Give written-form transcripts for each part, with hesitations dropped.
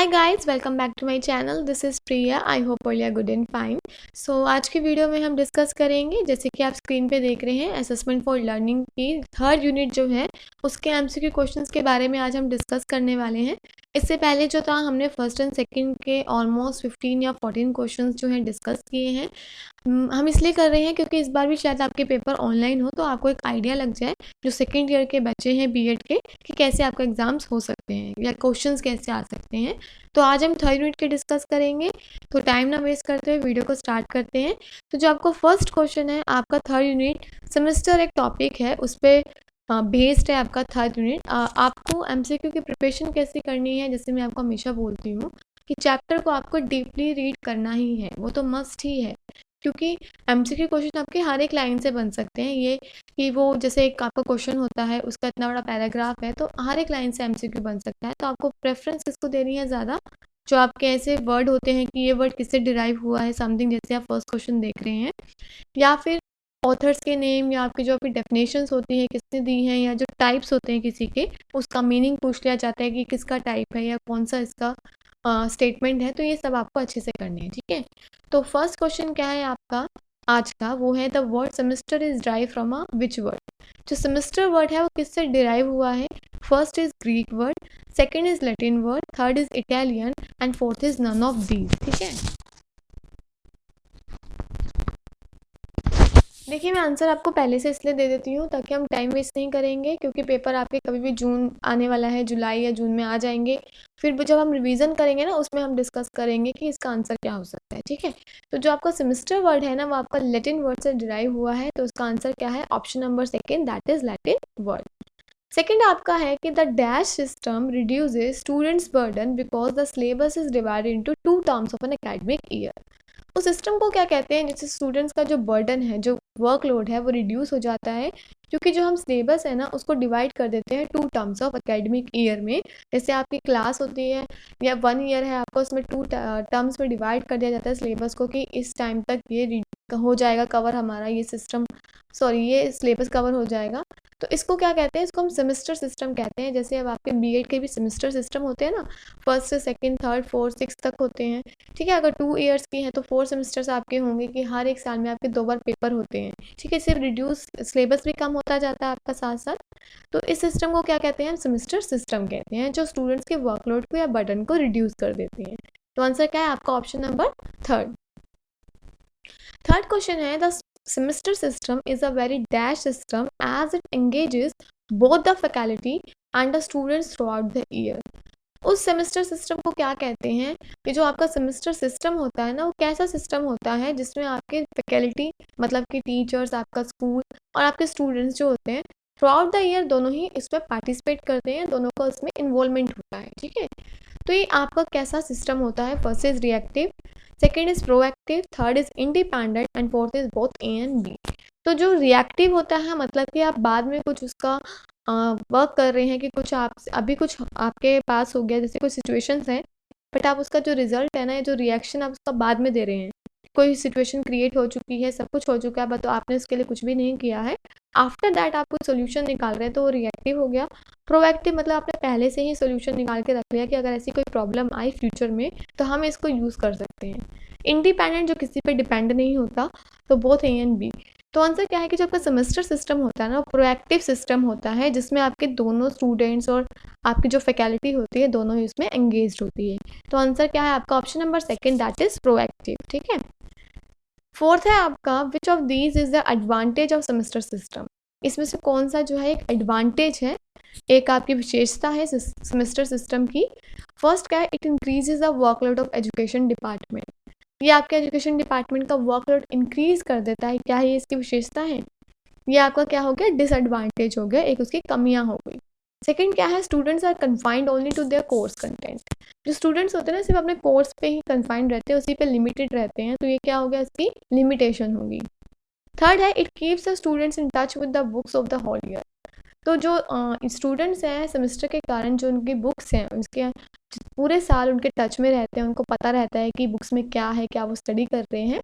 Hi guys, welcome back to my channel. This is Priya. I hope all are good and fine. So आज की video में हम discuss करेंगे, जैसे कि आप स्क्रीन पे देख रहे हैं, असेसमेंट फॉर लर्निंग की थर्ड यूनिट जो है उसके एमसीक्यू क्वेश्चंस के बारे में आज हम डिस्कस करने वाले हैं। इससे पहले जो था हमने फर्स्ट एंड सेकंड के ऑलमोस्ट 15 या 14 क्वेश्चंस जो हैं डिस्कस किए हैं। हम इसलिए कर रहे हैं क्योंकि इस बार भी शायद आपके पेपर ऑनलाइन हो, तो आपको एक आइडिया लग जाए जो सेकेंड ईयर के बच्चे हैं बीएड के, कि कैसे आपका एग्ज़ाम्स हो सकते हैं या क्वेश्चंस कैसे आ सकते हैं। तो आज हम थर्ड यूनिट के डिस्कस करेंगे, तो टाइम ना वेस्ट करते हुए वीडियो को स्टार्ट करते हैं। तो जो आपको फर्स्ट क्वेश्चन है, आपका थर्ड यूनिट सेमेस्टर एक टॉपिक है, उस पर बेस्ड है आपका थर्ड यूनिट। आपको एमसीक्यू की प्रिपरेशन कैसे करनी है, जैसे मैं आपको हमेशा बोलती हूँ कि चैप्टर को आपको डीपली रीड करना ही है, वो तो मस्ट ही है, क्योंकि एमसीक्यू क्वेश्चन आपके हर एक लाइन से बन सकते हैं। ये कि वो जैसे एक आपका क्वेश्चन होता है, उसका इतना बड़ा पैराग्राफ है, तो हर एक लाइन से एमसीक्यू बन सकता है। तो आपको प्रेफरेंस किसको देनी है ज़्यादा, जो आपके ऐसे वर्ड होते हैं कि ये वर्ड किससे डिराइव हुआ है, समथिंग, जैसे आप फर्स्ट क्वेश्चन देख रहे हैं, या फिर ऑथर्स के नेम, या आपकी जो आपकी डेफिनेशंस होती हैं किसने दी हैं, या जो टाइप्स होते हैं किसी के, उसका मीनिंग पूछ लिया जाता है कि किसका टाइप है या कौन सा इसका स्टेटमेंट है। तो ये सब आपको अच्छे से करने हैं, ठीक है। तो फर्स्ट क्वेश्चन क्या है आपका आज का, वो है the word semester is derive from a which word. जो सेमेस्टर वर्ड है वो किससे डिराइव हुआ है? First is Greek word, second is Latin word, third is Italian and fourth is none of these, ठीक है। देखिए, मैं आंसर आपको पहले से इसलिए दे देती हूँ ताकि हम टाइम वेस्ट नहीं करेंगे, क्योंकि पेपर आपके कभी भी जून आने वाला है, जुलाई या जून में आ जाएंगे। फिर जब हम रिवीजन करेंगे ना, उसमें हम डिस्कस करेंगे कि इसका आंसर क्या हो सकता है, ठीक है। तो जो आपका सेमेस्टर वर्ड है ना, वो आपका लैटिन वर्ड से डिराइव हुआ है, तो उसका आंसर क्या है? Option number second, that is Latin word. Second आपका है कि the dash system reduces students burden because the syllabus is divided into 2 terms of an academic year. उस सिस्टम को क्या कहते हैं जिससे स्टूडेंट्स का जो बर्डन है, जो वर्कलोड है, वो रिड्यूस हो जाता है, क्योंकि जो हम सिलेबस है ना उसको डिवाइड कर देते हैं 2 टर्म्स ऑफ एकेडमिक ईयर में। जैसे आपकी क्लास होती है या 1 ईयर है आपका, उसमें 2 टर्म्स में डिवाइड कर दिया जाता है सिलेबस को, कि इस टाइम तक ये हो जाएगा कवर, हमारा ये सिस्टम, सॉरी, ये सिलेबस कवर हो जाएगा। तो इसको क्या कहते हैं? इसको हम सेमेस्टर सिस्टम कहते हैं। जैसे अब आपके बीएड के भी सेमेस्टर सिस्टम होते हैं ना, फर्स्ट से सेकंड, थर्ड, फोर्थ, सिक्स तक होते हैं, ठीक है। अगर 2 ईयर्स की हैं तो 4 सेमेस्टर्स आपके होंगे, कि हर एक साल में आपके 2 बार पेपर होते हैं, ठीक है। सिर्फ रिड्यूस सिलेबस भी कम होता जाता है आपका साथ साथ। तो इस सिस्टम को क्या कहते हैं? सेमेस्टर सिस्टम कहते हैं, जो स्टूडेंट्स के वर्कलोड को या बर्डन को रिड्यूस कर देते हैं। तो आंसर क्या है आपका? Option number third. Third question है, the semester system is a very dash system as it engages both the faculty and the students throughout the year. उस सेमेस्टर सिस्टम को क्या कहते हैं? कि जो आपका सेमेस्टर सिस्टम होता है ना, वो कैसा सिस्टम होता है जिसमें आपके फैकल्टी, मतलब कि टीचर्स, आपका स्कूल और आपके स्टूडेंट्स जो होते हैं थ्रू आउट द ईयर दोनों ही इसमें पार्टिसिपेट करते हैं, दोनों का इसमें इन्वॉल्वमेंट होता है, ठीक है। तो ये आपका कैसा सिस्टम होता है? First is reactive, second is proactive, third is independent and fourth is both A and B. तो जो रिएक्टिव होता है, मतलब कि आप बाद में कुछ उसका वर्क कर रहे हैं, कि कुछ आप अभी कुछ आपके पास हो गया, जैसे कोई सिचुएशंस हैं, बट आप उसका जो रिजल्ट है ना, जो रिएक्शन आप उसका बाद में दे रहे हैं। कोई सिचुएशन क्रिएट हो चुकी है, सब कुछ हो चुका है, बट तो आपने उसके लिए कुछ भी नहीं किया है, आफ्टर दैट आप कुछ सोल्यूशन निकाल रहे हैं, तो वो रिएक्टिव हो गया। प्रोएक्टिव मतलब आपने पहले से ही सोल्यूशन निकाल के रख लिया कि अगर ऐसी कोई प्रॉब्लम आई फ्यूचर में तो हम इसको यूज़ कर सकते हैं। इंडिपेंडेंट, जो किसी पे डिपेंड नहीं होता, तो बोथ ए एंड बी। तो आंसर क्या है कि जो आपका सेमेस्टर सिस्टम होता है ना, वो प्रोएक्टिव सिस्टम होता है, जिसमें आपके दोनों स्टूडेंट्स और आपकी जो फैकल्टी होती है, दोनों ही उसमें एंगेज होती है। तो आंसर क्या है आपका? Option number second, that is proactive, ठीक है। फोर्थ है आपका, which of these is the advantage of semester system. इसमें से कौन सा जो है एक एडवांटेज है, एक आपकी विशेषता है सेमेस्टर सिस्टम की। फर्स्ट क्या है? It increases the workload of education department. ये आपके एजुकेशन डिपार्टमेंट का वर्कलोड इंक्रीज कर देता है। क्या ये इसकी विशेषता है? ये आपका क्या हो गया? डिसएडवांटेज हो गया, एक उसकी कमियां हो गई। सेकंड क्या है? Students are confined only to their course content. जो स्टूडेंट्स होते हैं ना, सिर्फ अपने कोर्स पे ही कन्फाइंड रहते हैं, उसी पे लिमिटेड रहते हैं, तो ये क्या हो गया? इसकी लिमिटेशन होगी। थर्ड है, it keeps the students in touch with the books of the whole year. तो जो स्टूडेंट्स हैं, सेमेस्टर के कारण जो उनकी बुक्स हैं, उसके पूरे साल उनके टच में रहते हैं, उनको पता रहता है कि बुक्स में क्या है, क्या वो स्टडी कर रहे हैं।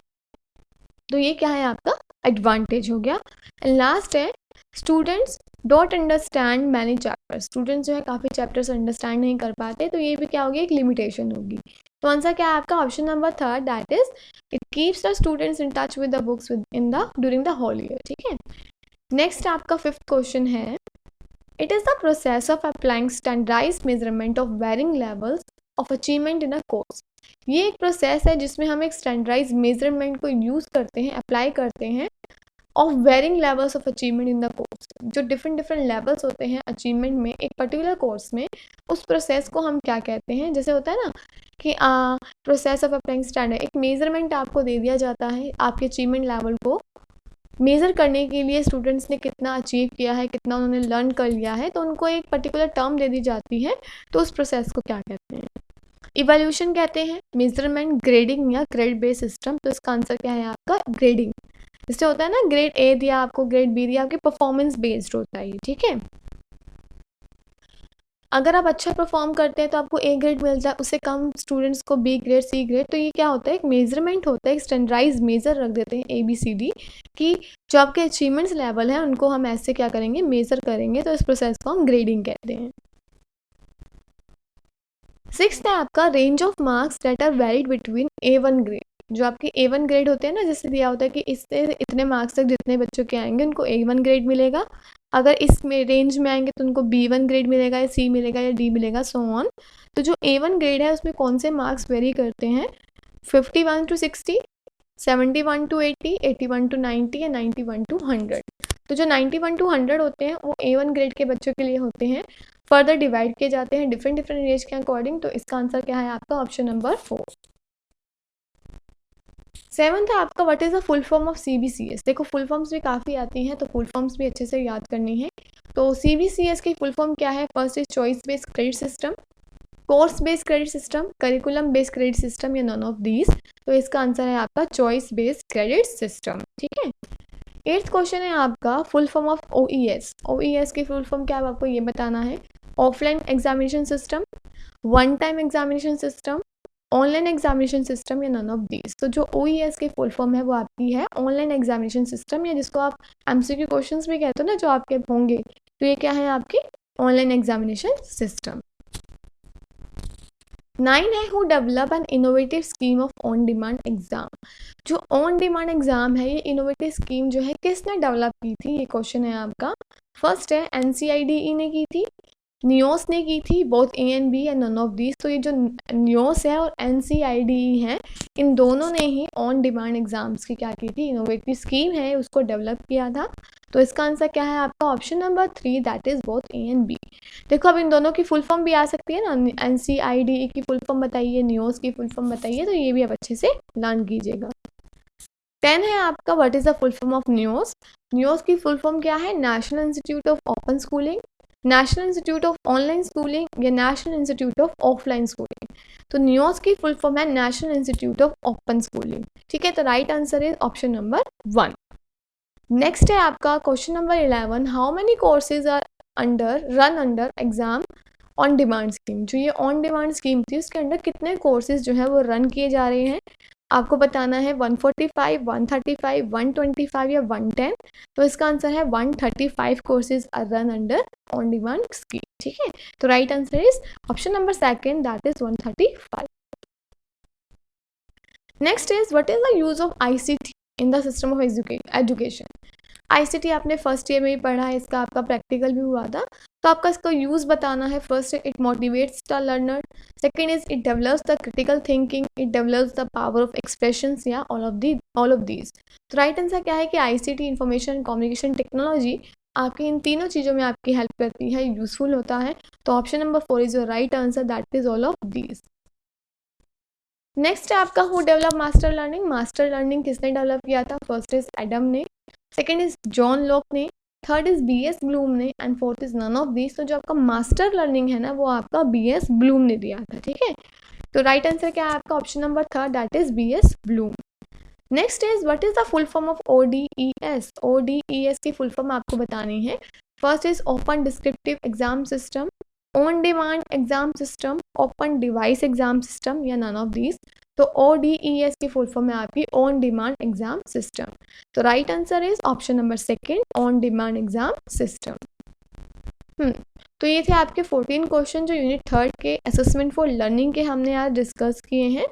तो ये क्या है? आपका एडवांटेज हो गया। एंड लास्ट है, students don't understand many chapters, students जो है काफ़ी चैप्टर्स अंडरस्टैंड नहीं कर पाते, तो ये भी क्या होगी, एक लिमिटेशन होगी। तो आंसर क्या है आपका, option number third, that is it keeps the students in touch with the books within the during the whole year. ठीक है, नेक्स्ट आपका फिफ्थ क्वेश्चन है, it is the process of applying standardized measurement of varying levels of achievement in a course. ये एक process है जिसमें हम एक स्टैंडर्डाइज मेजरमेंट को यूज़ करते हैं, अप्लाई करते हैं of varying levels of achievement in the course. जो डिफरेंट डिफरेंट लेवल्स होते हैं अचीवमेंट में एक पर्टिकुलर कोर्स में, उस प्रोसेस को हम क्या कहते हैं। जैसे होता है ना कि प्रोसेस ऑफ अप्लाइंग स्टैंडर्ड, एक मेजरमेंट आपको दे दिया जाता है आपके अचीवमेंट लेवल को मेज़र करने के लिए, स्टूडेंट्स ने कितना अचीव किया है, कितना उन्होंने लर्न कर लिया है, तो उनको एक पर्टिकुलर टर्म दे दी जाती है, तो उस प्रोसेस को क्या कहते हैं, इवैल्यूएशन कहते हैं, मेजरमेंट, ग्रेडिंग या ग्रेड बेस्ड सिस्टम। तो इसका आंसर क्या है आपका, ग्रेडिंग। इससे होता है ना, ग्रेड ए दिया आपको, ग्रेड बी दिया, आपके परफॉर्मेंस बेस्ड होता है ये। ठीक है, अगर आप अच्छा परफॉर्म करते हैं तो आपको ए ग्रेड मिलता है, उससे कम स्टूडेंट्स को बी ग्रेड, सी ग्रेड। तो ये क्या होता है, एक मेजरमेंट होता है, एक स्टैंडर्डाइज मेजर रख देते हैं ABCD कि जो आपके अचीवमेंट्स लेवल है उनको हम ऐसे क्या करेंगे, मेजर करेंगे। तो इस प्रोसेस को हम ग्रेडिंग कहते हैं। सिक्स्थ है आपका, range of marks that are valid between A1 grade. जो आपके A1 ग्रेड होते हैं ना, जैसे दिया होता है कि इससे इतने मार्क्स तक जितने बच्चों के आएंगे उनको A1 ग्रेड मिलेगा, अगर इस में रेंज में आएंगे तो उनको B1 ग्रेड मिलेगा, या C मिलेगा, या D मिलेगा, सो ऑन। तो जो A1 ग्रेड है उसमें कौन से मार्क्स वेरी करते हैं, 51 to 60, 71 to 80, 81 to 90 या 91 to 100। तो जो 91 to 100 होते हैं वो A1 ग्रेड के बच्चों के लिए होते हैं। फर्दर डिवाइड किए जाते हैं डिफरेंट डिफरेंट एज के अकॉर्डिंग। तो इसका आंसर क्या है आपका, ऑप्शन नंबर 4। सेवंथ है आपका, what is the full form of CBCS। देखो फुल फॉर्म्स भी काफ़ी आती हैं, तो फुल फॉर्म्स भी अच्छे से याद करनी है। तो CBCS की फुल फॉर्म क्या है, first is choice based credit system, course based credit system, curriculum based credit system, या नॉन ऑफ दीज। तो इसका आंसर है आपका चॉइस बेस्ड क्रेडिट सिस्टम। ठीक है, एट्थ क्वेश्चन है आपका, full form of OES। OES की फुल फॉर्म क्या है आपको ये बताना है, offline examination system, one time examination system, online examination system, या नन ऑफ दीज। तो जो OES की फुल फॉर्म है वो आपकी है ऑनलाइन एग्जामिनेशन सिस्टम, या जिसको आप MCQ क्वेश्चंस भी कहते हो ना जो आपके होंगे, तो ये क्या है आपकी ऑनलाइन एग्जामिनेशन सिस्टम। 9 है, who develop an innovative scheme of on demand exam. जो ऑन डिमांड एग्जाम है, ये इनोवेटिव स्कीम जो है किसने डेवलप की थी, ये क्वेश्चन है आपका। फर्स्ट है NCIDE ने की थी, नियोस ने की थी, बोथ A and B या नन ऑफ दीज। तो ये जो नियोस है और NCIDE है, इन दोनों ने ही ऑन डिमांड एग्जाम्स की क्या की थी, इनोवेटिव स्कीम है उसको डेवलप किया था। तो इसका आंसर क्या है आपका, option number 3, that is both A and B। देखो अब इन दोनों की फुल फॉर्म भी आ सकती है ना, NCIDE की फुल फॉर्म बताइए, नियोस की फुल फॉर्म बताइए, तो ये भी आप अच्छे से लर्न कीजिएगा। 10 है आपका, what is the full form of NIOS. NIOS की फुल फॉर्म क्या है, national institute of open schooling, national institute of online schooling, या national institute of offline schooling. तो नियोस की फुल फॉर्म है national institute of open schooling. ठीक है, तो right answer is option number 1। Next है आपका question number 11, how many courses are run under exam on demand scheme. जो ये ऑन डिमांड स्कीम थी उसके अंडर कितने कोर्सेज जो है वो रन किए जा रहे हैं, आपको बताना है 145, 135, 125 या 110। तो इसका आंसर है 135 courses are run under on demand scheme. ठीक है, तो right answer is option number 2, that is 135। Next is, what is the use of ICT in the system of education. ICT आपने फर्स्ट ईयर में ही पढ़ा है, इसका आपका प्रैक्टिकल भी हुआ था, तो आपका इसका यूज़ बताना है। First, it motivates the learner, second is it develops the critical thinking, it develops the power of expressions, या ऑल ऑफ दीज। तो राइट आंसर क्या है कि ICT information and communication technology आपकी इन तीनों चीज़ों में आपकी हेल्प करती है, यूजफुल होता है। तो option number 4 is your right answer, that is all of these. Next है आपका, who develop master learning. Master learning किसने डेवलप किया था, फर्स्ट इज एडम ने, सेकेंड इज जॉन लॉक ने, थर्ड इज BS ब्लूम ने, and fourth is none of these. तो जो आपका मास्टर लर्निंग है ना वो आपका BS ब्लूम ने दिया था। ठीक है, तो राइट आंसर क्या है आपका, option number 3, that is BS Bloom. Next is, what is the full form of ODES। ODES की फुल फॉर्म आपको बतानी है। First is open descriptive exam system, on demand exam system, open device exam system, या none of these. तो ODES की full form है आपकी on demand exam system. तो right answer is option number 2, on demand exam system. तो ये थे आपके 14 क्वेश्चन जो यूनिट 3 के असेसमेंट फॉर लर्निंग के हमने आज डिस्कस किए हैं।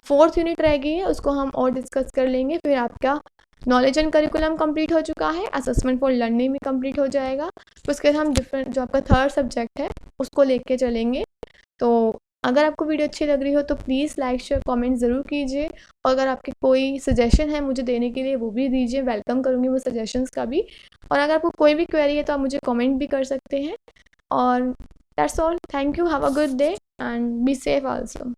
4th यूनिट रह गई है, उसको हम और डिस्कस कर लेंगे। फिर आपका नॉलेज एंड करिकुलम कंप्लीट हो चुका है, असेसमेंट फॉर लर्निंग भी कंप्लीट हो जाएगा। उसके बाद हम डिफरेंट जो आपका 3rd सब्जेक्ट है उसको लेके चलेंगे। तो अगर आपको वीडियो अच्छी लग रही हो तो प्लीज़ लाइक शेयर कमेंट ज़रूर कीजिए, और अगर आपके कोई सजेशन है मुझे देने के लिए वो भी दीजिए, वेलकम करूँगी वो सजेशंस का भी। और अगर आपको कोई भी क्वेरी है तो आप मुझे कमेंट भी कर सकते हैं। और that's all, thank you, have a good day and be safe also.